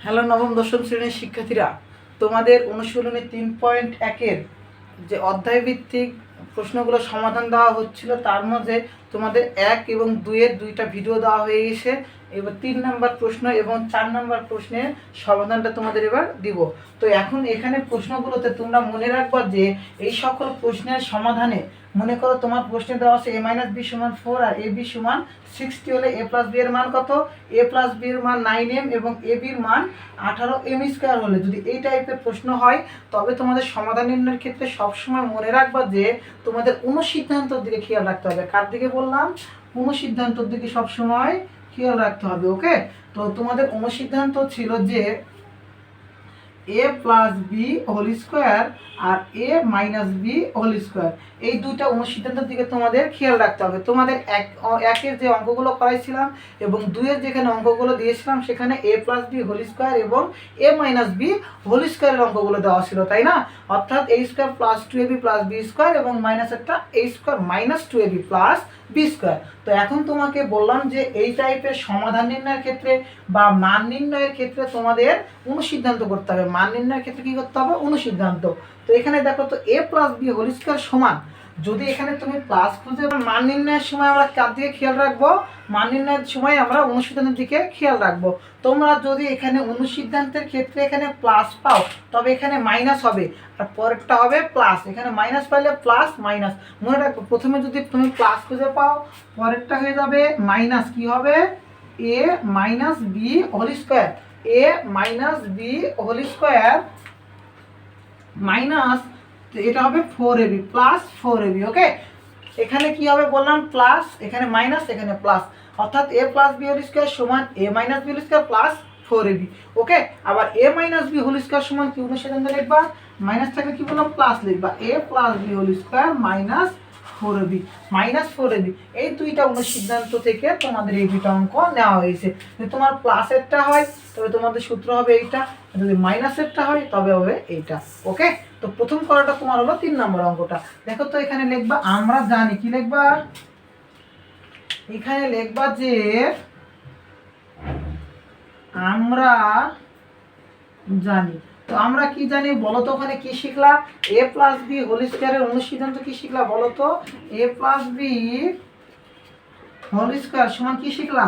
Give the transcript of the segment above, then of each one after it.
Hello নবম দশম শ্রেণীর শিক্ষার্থীরা, তোমাদের অনুশীলনী 3.1-এর যে অধ্যায়ভিত্তিক প্রশ্নগুলো সমাধান দেওয়া হচ্ছিল তার মধ্যে তোমাদের 1 এবং 2-এর দুইটা ভিডিও দেওয়া হয়ে গেছে। এবার 3 নম্বর প্রশ্ন এবং 4 নম্বর প্রশ্নের সমাধানটা তোমাদের এবার দিব। তো এখন এখানে প্রশ্নগুলোতে তোমরা মনে রাখবা যে এই সকল প্রশ্নের সমাধানে মনে করো তোমার প্রশ্নে দেওয়া আছে a - b = 4 আর ab = 60 হলে a + b এর মান কত? a + b এর মান 9m এবং ab এর মান 18m² হলে যদি এই টাইপের প্রশ্ন হয় তবে তোমাদের সমাধান নির্ণয়ের ক্ষেত্রে সবসময় মনে রাখবা যে তোমাদের অনুসিদ্ধান্তর দিকে খেয়াল রাখতে হবে। কার দিকে বললাম? অনুসিদ্ধান্তর দিকে সবসময় খেয়াল রাখতে হবে। ওকে, তো তোমাদের অনুসিদ্ধান্ত ছিল যে a + b হোল স্কোয়ার আর a - b হোল স্কোয়ার, এই দুইটা অনুসিদ্ধান্তের দিকে তোমাদের খেয়াল রাখতে হবে। তোমাদের একের যে অঙ্কগুলো করাইছিলাম এবং 2-এর যেখানে অঙ্কগুলো দিয়েছিলাম সেখানে a + b হোল স্কোয়ার এবং a - b হোল স্কোয়ারের অঙ্কগুলো দেওয়া ছিল, তাই না? অর্থাৎ a² + 2ab + b স্কোয়ার এবং মাইনাস একটা a² - 2ab + b স্কোয়ার। তো এখন তোমাকে বললাম যে এই টাইপের সমাধান নির্ণয়ের ক্ষেত্রে বা মান নির্ণয়ের ক্ষেত্রে তোমাদের অনুসিদ্ধান্ত করতে হবে। মান নির্ণয়ের ক্ষেত্রে কি করতে হবে? অনুসিদ্ধান্ত। তো এখানে দেখো তো a + b হোল স্কয়ার সমান, যদি এখানে তুমি প্লাস খুঁজে, মান নির্ণয়ের সময় আমরা কার দিকে খেয়াল রাখবো? মান নির্ণয়ের সময় আমরা অনুসিদ্ধান্তের দিকে খেয়াল রাখবো। তোমরা যদি এখানে অনুসিদ্ধান্তের ক্ষেত্রে এখানে প্লাস পাও তবে এখানে মাইনাস হবে আর পরেরটা হবে প্লাস। এখানে মাইনাস পাইলে প্লাস মাইনাস। মনে রাখবো প্রথমে যদি তুমি প্লাস খুঁজে পাও পরেরটা হয়ে যাবে মাইনাস। কি হবে? a - b whole square, a - b whole square minus, এটা হবে 4ab প্লাস 4ab। ওকে, এখানে কি হবে বললাম? প্লাস, এখানে মাইনাস, এখানে প্লাস, অর্থাৎ a + b হোল স্কয়ার সমান a - b whole square plus 4ab। Okay, আবার a - b হোল স্কয়ার সমান কি অনুসিদ্ধান্ত লিখবা? মাইনাস থাকলে কি বললাম? প্লাস লিখবা। a + b whole square minus 4ab এই দুইটা অনুসিদ্ধান্ত থেকে তোমাদের এই দুইটা অঙ্ক নেওয়া হয়েছে। যদি তোমার প্লাসেরটা হয় তবে তোমাদের সূত্র হবে এইটা, যদি মাইনাসেরটা হয় তবে হবে এইটা। ওকে, তো প্রথম করাটা তোমার হলো 3 নম্বর অঙ্কটা। দেখো তো এখানে লিখবা আমরা জানি, কি লিখবা? এখানে লিখবা যে আমরা জানি। তো আমরা কি জানি বলো তো? ওখানে কি শিখলা? a + b হোল স্কয়ারের অনুসিদ্ধান্ত কি শিখলা বলো তো? a + b হোল স্কয়ার সমান কি শিখলা?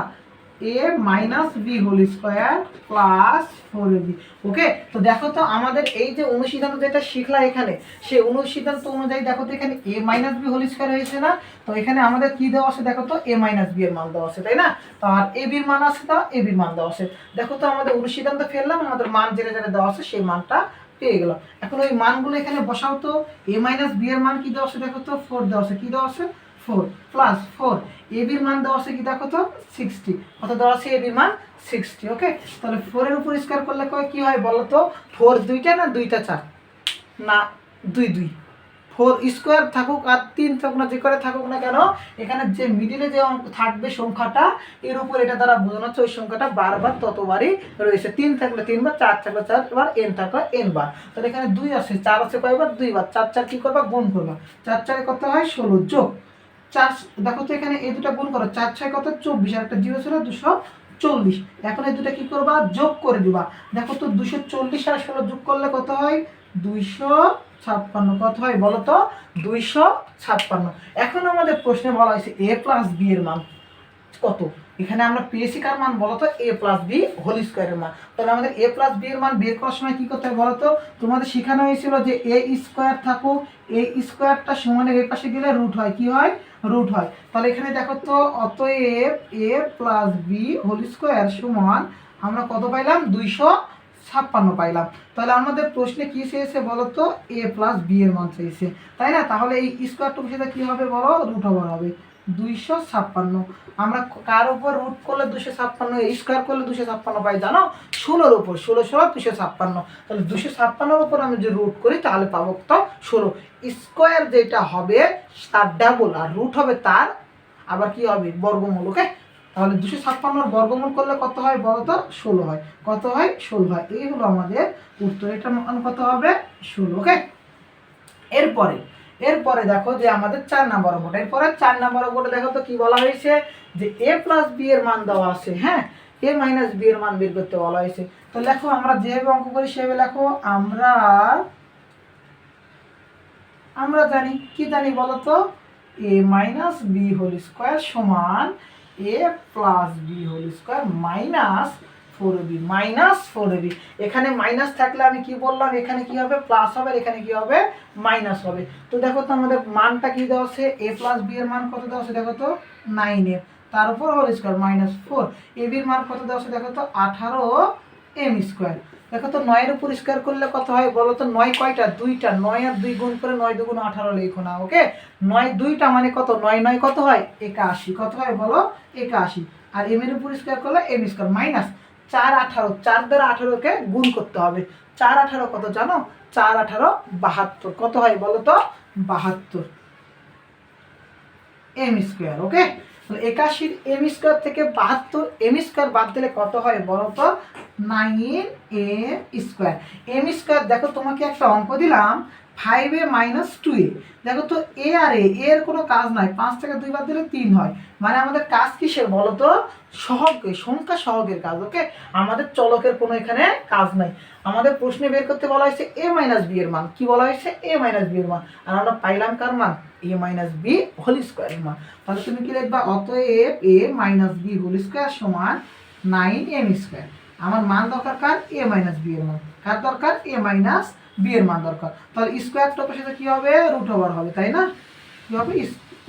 a - b whole square plus 4ab। Okay, তো দেখো তো আমাদের এই যে অনুসিদ্ধান্ত যেটা শিখলা এখানে, সেই অনুসিদ্ধান্ত অনুযায়ী দেখো তো এখানে a - b হোল স্কয়ার হয়েছে না? তো এখানে আমাদের কি দেওয়া আছে দেখো তো? a - b এর মান দেওয়া আছে, তাই না? তো আর ab এর মান আছে, তো ab এর মান দেওয়া আছে। দেখো তো আমাদের অনুসিদ্ধান্ত ফেললাম, আমাদের মান যেটা যেটা দেওয়া আছে সেই মানটা পেয়ে গেলাম। এখন ওই মানগুলো এখানে বসাও তো। a - b এর মান কি দেওয়া আছে দেখো তো? 4 দেওয়া আছে। কি দেওয়া আছে? 4 প্লাস 4, ab এর মান দেওয়া আছে কি দেখো তো? 60। কত দেওয়া আছে? ab এর মান 60। ওকে, তাহলে 4 এর উপর স্কয়ার করলে কি হয় বলো তো? 4 দুইটা না 2টা 4 না 2 2, 4 স্কয়ার থাকুক আর 3 থাকুক না, যে করে থাকুক না কেন, এখানে যে মিডিলে যে অঙ্ক থাকবে সংখ্যাটা এর উপর এটা দ্বারা বোঝানো হচ্ছে ওই সংখ্যাটা বারবার ততবারই রয়েছে। 3 থাকলে 3 বার, 4 থাকলে 4 বার, n থাকলে n বার। তাহলে এখানে 2 আছে, 4 আছে কয়বার? 2 বার। 4 4 কি করবা? গুণ করবা। 4 4 কত হয়? 16 যোগ 4। দেখো তো এখানে এই দুটো গুণ করো, 4 6 কত? 24 আর একটা 0 ছিল 240। এখন এই দুটো কি করবা? যোগ করে দিবা। দেখো তো 240 আর 16 যোগ করলে কত হয়? 256। কত হয় বলো তো? 256। এখন আমাদের প্রশ্নে বলা হয়েছে a + b এর মান কত? এখানে আমরা পেয়েছি কার মান বলো তো? a + b হোল স্কয়ারের মান। তাহলে আমাদের a + b এর মান বের করার সময় কি করতে হবে বলো তো? তোমাদের শেখানো হয়েছিল যে a স্কয়ার থাকুক, a স্কয়ারটা সমানের এই পাশে গেলে রুট হয়। কি হয়? রুট হয়। তাহলে এখানে দেখো তো, অতএব a + b হোল স্কয়ার সমান আমরা কত পাইলাম? 256 পাইলাম। তাহলে আমাদের প্রশ্নে কি চেয়েছে বলো তো? a + b এর মান চেয়েছে, তাই না? তাহলে এই স্কয়ারটুকু সেটা কি হবে বলো? রুট ওভার হবে 256। আমরা কার উপর রুট করলে 256, এই স্কয়ার করলে 256 পাই জানো? 16 উপর। 16 16 256। তাহলে 256 উপর আমি যদি রুট করি তাহলে পাবো কত? 16। স্কয়ার যেটা হবে তার ডাবল আর রুট হবে তার আবার কি হবে? বর্গমূল। ওকে, তাহলে 256 বর্গমূল করলে কত হয় বলো তো? 16 হয়। কত হয়? 16 হয়। এই হলো আমাদের উত্তর। এটার মান কত হবে? 16। ওকে, এরপরে দেখো যে আমাদের 4 নাম্বার অঙ্কটা। এরপরে 4 নাম্বার অঙ্কটা দেখো তো কি বলা হয়েছে? যে a + b এর মান দেওয়া আছে। হ্যাঁ, এ মাইনাস বি এর মান বের করতে বলা হয়েছে। তো লেখো, আমরা যেভাবে অঙ্ক করি সেভাবে লেখো। আমরা জানি, কি জানি বলো তো, a minus B whole square সমান a plus b whole square minus 4ab minus 4ab। এখানে মাইনাস থাকলে আমি কি বললাম, এখানে কি হবে প্লাস হবে, এখানে কি হবে মাইনাস হবে। তো দেখো তো আমাদের মানটা কি দেওয়া আছে, এ প্লাস বি এর মান কত দেওয়া আছে দেখো তো 9a, তার উপর হোল স্কোয়ার মাইনাস 4, ab এর মান কত দেওয়া আছে দেখো তো 18m স্কোয়ার। দেখো তো 9 এর উপর স্কোয়ার করলে কত হয় বলো তো, 9 কয়টা, 2টা, 9 আর 2 গুণ করে 9 2 18 লিখো না, ওকে। 9 2টা মানে কত, 9 9 কত হয় 81, কত হয় বলো 81। আর m এর উপর স্কোয়ার করলে m স্কোয়ার মাইনাস 4 18, 4 দ্বারা 18 কে গুণ করতে হবে। 4 18 কত জানো, 4 18 72, কত হয় বলো তো 72 m স্কোয়ার, ওকে। 81 m স্কোয়ার থেকে 72 m স্কোয়ার বাদ দিলে কত হয় বলো তো 9m স্কোয়ার। m স্কোয়ার দেখো তোমাকে একটা অঙ্ক দিলাম 5a মাইনাস 2a। দেখো তো এ আর এর কোনো কাজ নাই, 5 থেকে 2 বাদ দিলে 3 হয়, মানে আমাদের কাজ কিসের বলো তো, সহগের, সংখ্যা সহগের কাজ, ওকে। আমাদের চলকের কোনো এখানে কাজ নাই। আমাদের প্রশ্নে বের করতে বলা হয়েছে a মাইনাস বি এর মান, কি বলা হয়েছে a মাইনাস বি এর মান, আর আমরা পাইলাম কার মান, a মাইনাস বি হোল স্কোয়ারের মান। তাহলে তুমি কি লিখবা, অতএব a minus B whole square সমান 9m স্কোয়ার। আমার মান দরকার কার, a মাইনাস বি এর মান, কার দরকার a মাইনাস বি এর মান দরকার। তাহলে স্কোয়ার টপের সাথে কি হবে, রুট ওভার হবে, তাই না, কি হবে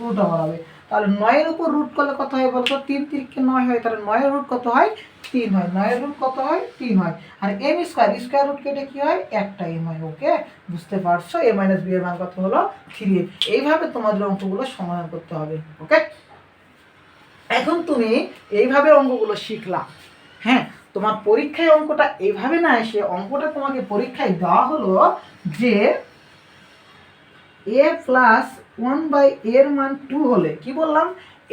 রুট ওভার হবে। তাহলে 9 এর উপর রুট করলে কত হয় বলতো, 3 3 9 হয়, তাহলে 9 এর রুট কত হয় 3 হয়, 9 এর রুট কত হয় 3 হয়। আর m স্কোয়ার, স্কোয়ার রুট কেটে কি হয় একটা m হয়, ওকে। বুঝতে পারছো, a মাইনাস বি এর মান কত হলো 3m। এইভাবে তোমাদের অঙ্কগুলো সমাধান করতে হবে, ওকে। এখন তুমি এইভাবে অঙ্কগুলো শিখলা, হ্যাঁ। তোমার পরীক্ষায় অঙ্কটা এইভাবে না এসে, অঙ্কটা তোমাকে পরীক্ষায় দেওয়া হলো যে a প্লাস 1 বাই এর মান 2 হলে, কি বললাম,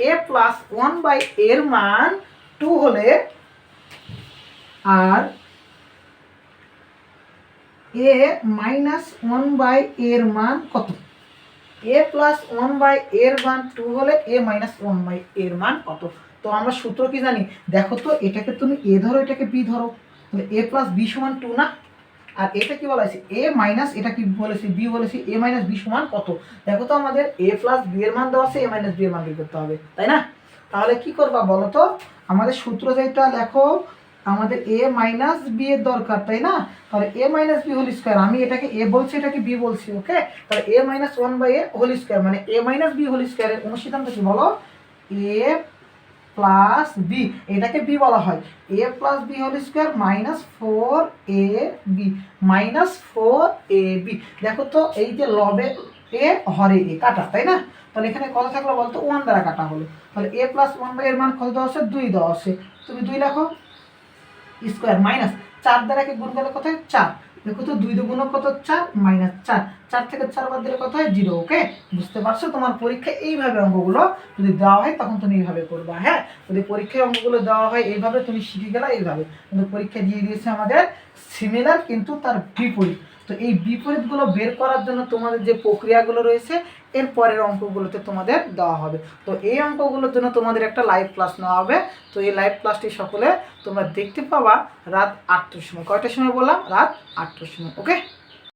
a প্লাস 1 বাই এর মান 2 হলে আর a মাইনাস 1 বাই এর মান কত, a প্লাস 1 বাই এর মান 2 হলে a মাইনাস 1 বাই এর মান কত। তো আমরা সূত্র কি জানি, দেখো তো, এটাকে তুমি a ধরো, এটাকে b ধরো, তাহলে a প্লাস b সমান 2 না। আর এটা কি বলা হয়েছে, a মাইনাস, এটা কি বলেছি b বলেছি, a মাইনাস b সমান কত। দেখো তো আমাদের a প্লাস b এর মান দেওয়া আছে, a মাইনাস b এর মান বের করতে হবে, তাই না। তাহলে কি করবা বলো তো, আমাদের সূত্র যেটা লেখো, আমাদের a মাইনাস b এর দরকার, তাই না। তাহলে a minus b whole square, আমি এটাকে a বলছি, এটাকে b বলছি, ওকে। তাহলে a minus 1 by a whole square মানে a মাইনাস b হোল স্কোয়ারের অনুসিদ্ধান্ত কি বলো, a প্লাস বি, এটাকে বি বলা হয়, a plus b whole square minus 4ab minus 4ab। দেখো তো এই যে লবে এ হরে এ কাটা, তাই না। তাহলে এখানে কত থাকলো বলতো, 1 দ্বারা কাটা হলো। তাহলে a প্লাস 1 বাই এর মান কত দেওয়া আছে, 2 দেওয়া আছে, তুমি 2 লেখো স্কোয়ার মাইনাস 4 দ্বারা কি গুণ করলে কত হয় 4। দেখো তো 2 দুগুণ কত 4 মাইনাস 4, 4 থেকে 4 বাদ দিলে কত হয় 0, ওকে। বুঝতে পারছো, তোমার পরীক্ষায় এইভাবে অঙ্কগুলো যদি দেওয়া হয় তখন তুমি এইভাবে করবা, হ্যাঁ। যদি পরীক্ষায় অঙ্কগুলো দেওয়া হয় এইভাবে, তুমি শিখে গেলা এইভাবে। কিন্তু পরীক্ষা দিয়ে দিয়েছে আমাদের সিমিলার কিন্তু তার বিপরীত। তো এই বিপরীতগুলো বের করার জন্য তোমাদের যে প্রক্রিয়াগুলো রয়েছে এর পরের অঙ্কগুলোতে তোমাদের দেওয়া হবে। তো এই অঙ্কগুলোর জন্য তোমাদের একটা লাইভ ক্লাস নেওয়া হবে। তো এই লাইভ ক্লাসটি সকলে তোমরা দেখতে পাবা রাত 8টার সময়। কয়টার সময় বললাম, রাত 8টার সময়, ওকে।